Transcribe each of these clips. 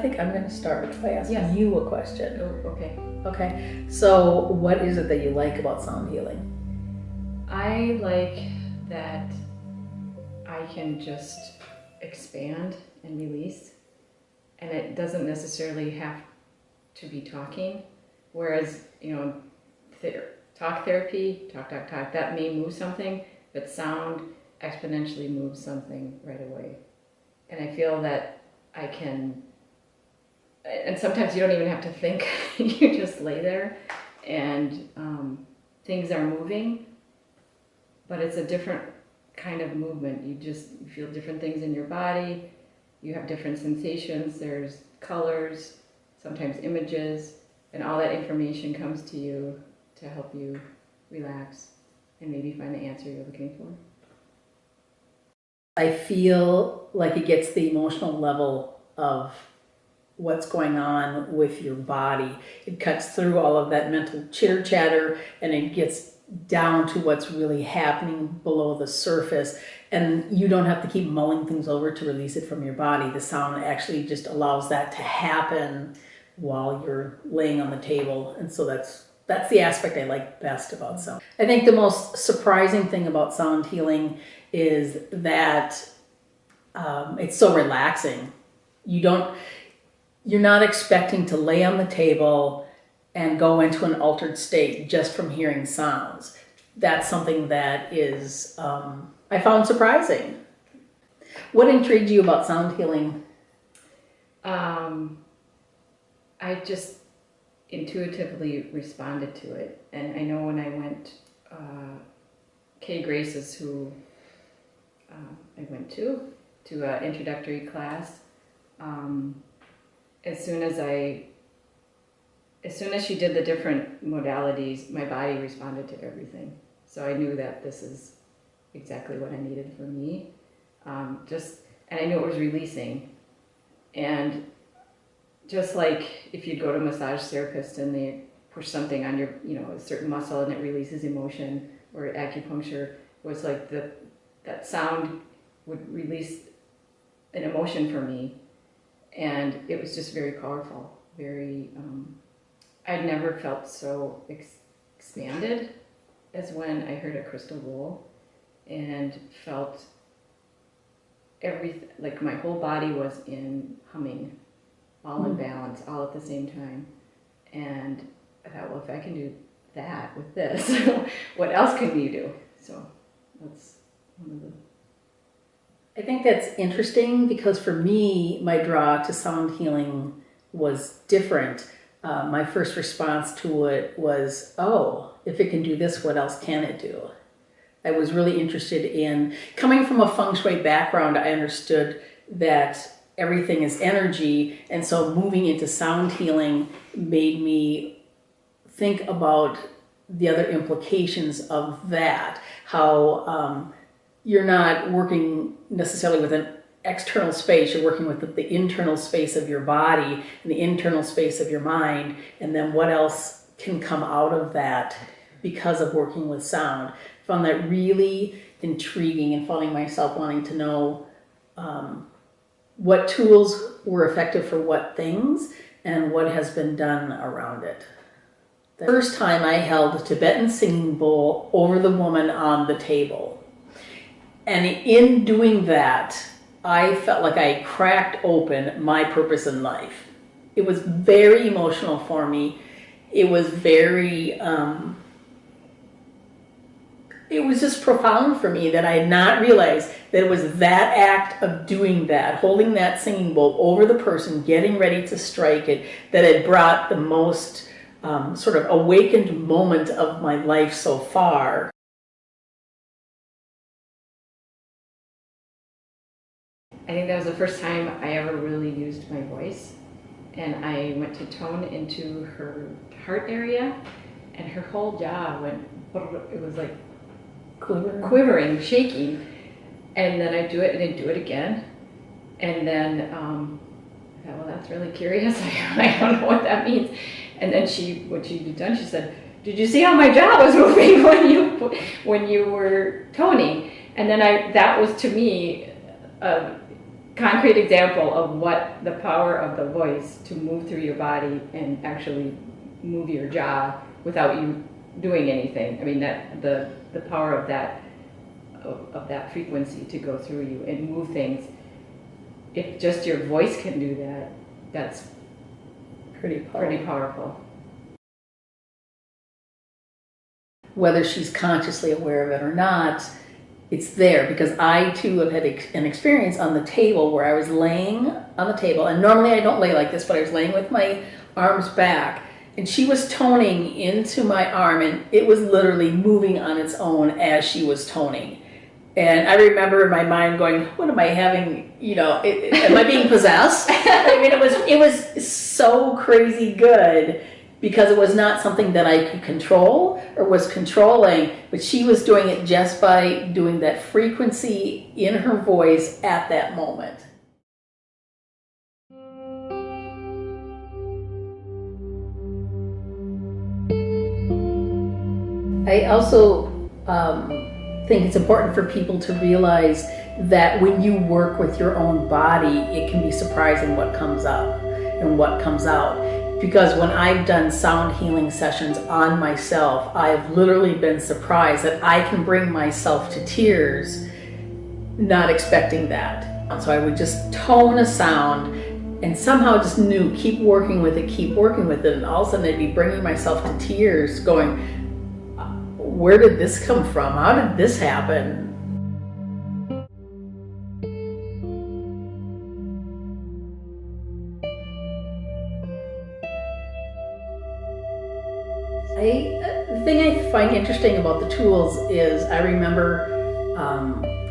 think I'm going to start by asking Yes. you a question. Oh, okay. Okay. So what is it that you like about sound healing? I like that I can just expand and release, and it doesn't necessarily have to be talking. Whereas, talk therapy, talk, that may move something, but sound exponentially moves something right away. And I feel that I can, and sometimes you don't even have to think, you just lay there and things are moving, but it's a different kind of movement. You feel different things in your body, you have different sensations, there's colors, sometimes images, and all that information comes to you to help you relax and maybe find the answer you're looking for. I feel like it gets the emotional level of what's going on with your body. It cuts through all of that mental chitter chatter and it gets down to what's really happening below the surface. And you don't have to keep mulling things over to release it from your body. The sound actually just allows that to happen while you're laying on the table. And so that's the aspect I like best about sound. I think the most surprising thing about sound healing is that it's so relaxing. You're not expecting to lay on the table and go into an altered state just from hearing sounds. That's something that is, I found surprising. What intrigued you about sound healing? I just intuitively responded to it. And I know when I went, Kay Grace is who I went to an introductory class. As soon as she did the different modalities, my body responded to everything. So I knew that this is exactly what I needed for me. And I knew it was releasing. And just like if you go to a massage therapist and they push something on your, a certain muscle and it releases emotion, or acupuncture was like that sound would release an emotion for me. And it was just very powerful, very, I'd never felt so expanded as when I heard a crystal bowl and felt everything, like my whole body was in humming, all in balance, all at the same time. And I thought, well, if I can do that with this, what else can you do? So that's one of the... I think that's interesting because for me, my draw to sound healing was different. My first response to it was, oh, if it can do this, what else can it do? I was really interested in, coming from a feng shui background, I understood that everything is energy, and so moving into sound healing made me think about the other implications of that, how you're not working necessarily with an external space, you're working with the internal space of your body and the internal space of your mind, and then what else can come out of that because of working with sound. I found that really intriguing and finding myself wanting to know what tools were effective for what things and what has been done around it. The first time I held a Tibetan singing bowl over the woman on the table. And in doing that, I felt like I cracked open my purpose in life. It was very emotional for me. It was very, it was just profound for me that I had not realized that it was that act of doing that, holding that singing bowl over the person, getting ready to strike it, that had brought the most sort of awakened moment of my life so far. I think that was the first time I ever really used my voice, and I went to tone into her heart area, and her whole jaw went, it was like quivering, shaking, and then I'd do it and I'd do it again, and then I thought, well, that's really curious. I don't know what that means. And then what she'd done, she said, did you see how my jaw was moving when you were toning? And then that was to me concrete example of what the power of the voice to move through your body and actually move your jaw without you doing anything. I mean, that the power of that frequency to go through you and move things. If just your voice can do that, that's Pretty powerful. Whether she's consciously aware of it or not, it's there, because I too have had an experience on the table where I was laying on the table, and normally I don't lay like this, but I was laying with my arms back, and she was toning into my arm, and it was literally moving on its own as she was toning. And I remember in my mind going, what am I having, am I being possessed? I mean, it was so crazy good, because it was not something that I could control or was controlling, but she was doing it just by doing that frequency in her voice at that moment. I also think it's important for people to realize that when you work with your own body, it can be surprising what comes up and what comes out. Because when I've done sound healing sessions on myself, I've literally been surprised that I can bring myself to tears, not expecting that. So I would just tone a sound and somehow just knew, keep working with it. And all of a sudden I'd be bringing myself to tears going, where did this come from? How did this happen? The thing I find interesting about the tools is I remember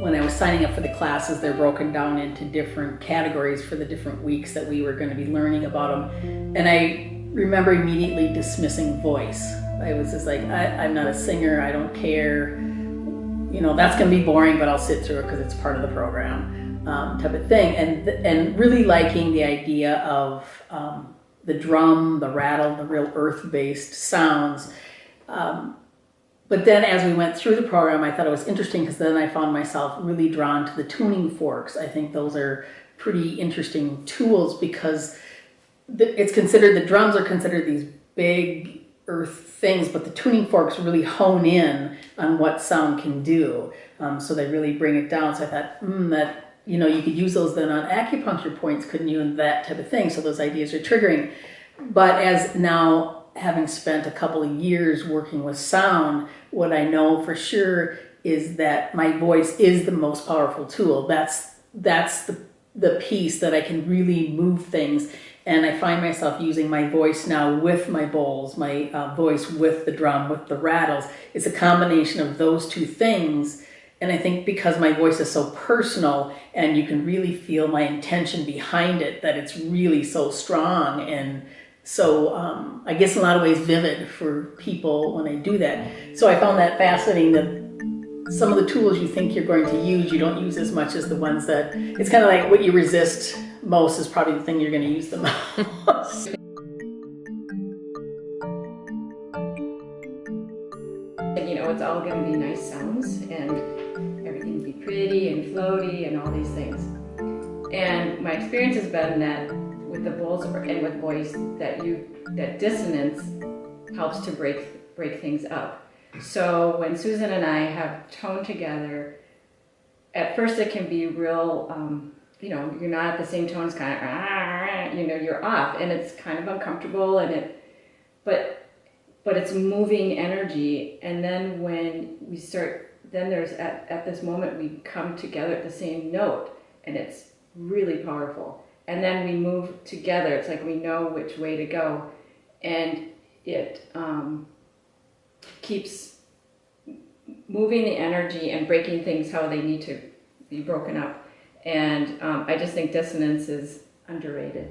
when I was signing up for the classes, they're broken down into different categories for the different weeks that we were going to be learning about them. And I remember immediately dismissing voice. I was just like, I'm not a singer, I don't care. That's going to be boring, but I'll sit through it because it's part of the program, type of thing. And really liking the idea of the drum, the rattle, the real earth-based sounds. But then as we went through the program, I thought it was interesting because then I found myself really drawn to the tuning forks. I think those are pretty interesting tools because the drums are considered these big earth things, but the tuning forks really hone in on what sound can do. So they really bring it down. So I thought, that you could use those then on acupuncture points, couldn't you, and that type of thing. So those ideas are triggering. But as now, having spent a couple of years working with sound, what I know for sure is that my voice is the most powerful tool. That's the piece that I can really move things. And I find myself using my voice now with my bowls, my voice with the drum, with the rattles. It's a combination of those two things. And I think because my voice is so personal and you can really feel my intention behind it, that it's really so strong and so I guess in a lot of ways vivid for people when I do that. So I found that fascinating that some of the tools you think you're going to use, you don't use as much as the ones that, it's kind of like what you resist most is probably the thing you're going to use the most. It's all going to be nice sounds and everything will be pretty and floaty and all these things. And my experience has been that with the bowls and with voice, that dissonance helps to break things up. So when Susan and I have toned together, at first it can be real, you're not at the same tone, it's kind of, you're off, and it's kind of uncomfortable, but it's moving energy. And then when we start, then there's at this moment we come together at the same note, and it's really powerful. And then we move together. It's like we know which way to go, and it keeps moving the energy and breaking things how they need to be broken up. And I just think dissonance is underrated.